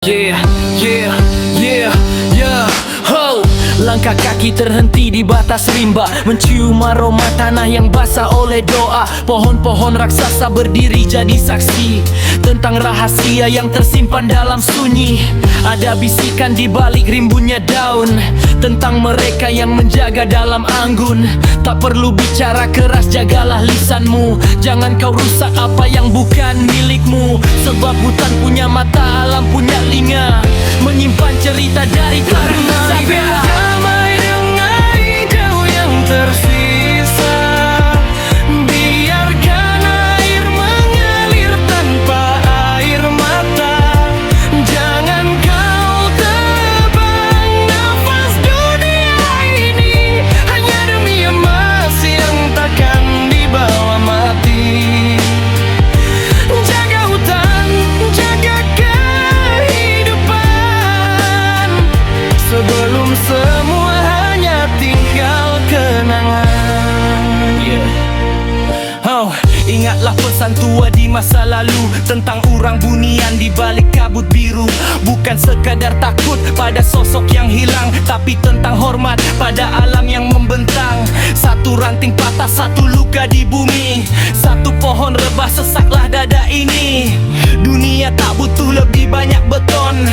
Yeah, yeah, yeah, yeah, ho. Langkah kaki terhenti di batas rimba, mencium aroma tanah yang basah oleh doa. Pohon-pohon raksasa berdiri jadi saksi tentang rahasia yang tersimpan dalam sunyi. Ada bisikan di balik rimbunnya daun tentang mereka yang menjaga dalam anggun. Tak perlu bicara keras, jagalah lisanmu. Jangan kau rusak apa yang bukan milikmu. Sebab hutan punya mata, alam punya telinga, menyimpan cerita dari karena berdamai dengan hijau yang tersisa. Biarkan air mengalir tanpa air mata. Jangan kau tebang nafas dunia ini hanya demi emas yang takkan dibawa mati. Jaga hutan, jaga kehidupan, sebelum semua hanya tinggal kenangan. Ingatlah pesan tua di masa lalu tentang urang bunian di balik kabut biru. Bukan sekadar takut pada sosok yang hilang, tapi tentang hormat pada alam yang membentang. Satu ranting patah, satu luka di bumi, satu pohon rebah, sesaklah dada ini. Dunia tak butuh lebih banyak beton,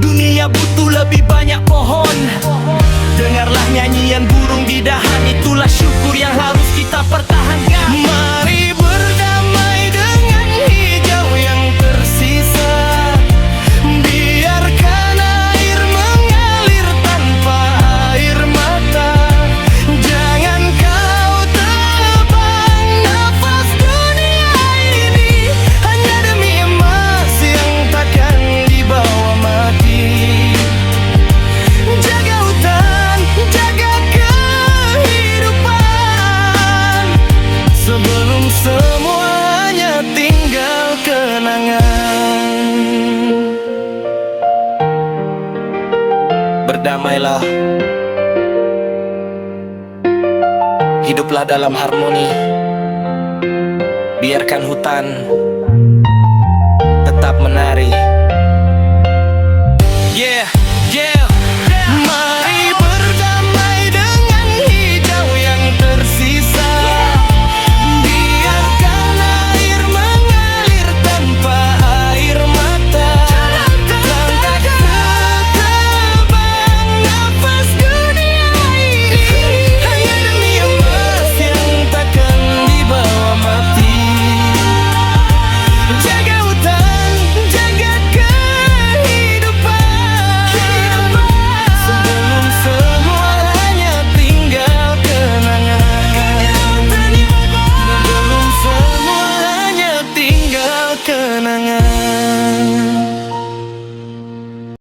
dunia butuh lebih banyak pohon. Dengarlah nyanyian burung di dahan, itulah syukur yang harus kita pertahankan. Mari berdamai dengan hijau yang tersisa. Biarkan air mengalir tanpa air mata. Jangan kau tebang nafas dunia ini hanya demi emas yang takkan dibawa mati. Jaga hutan, jaga kehidupan, sebelum semua hanya tinggal kenangan. Berdamailah, hiduplah dalam harmoni. Biarkan hutan tetap menari. Yeah, yeah. Mari berdamai dengan hijau yang tersisa. Biarkan air mengalir tanpa air mata. Langkah ketebang nafas dunia ini hanya demi emas yang takkan dibawa mati. Jaga hutan, jaga kehidupan, sebelum semua hanya tinggal kenangan. Sebelum semua hanya tinggal kenangan.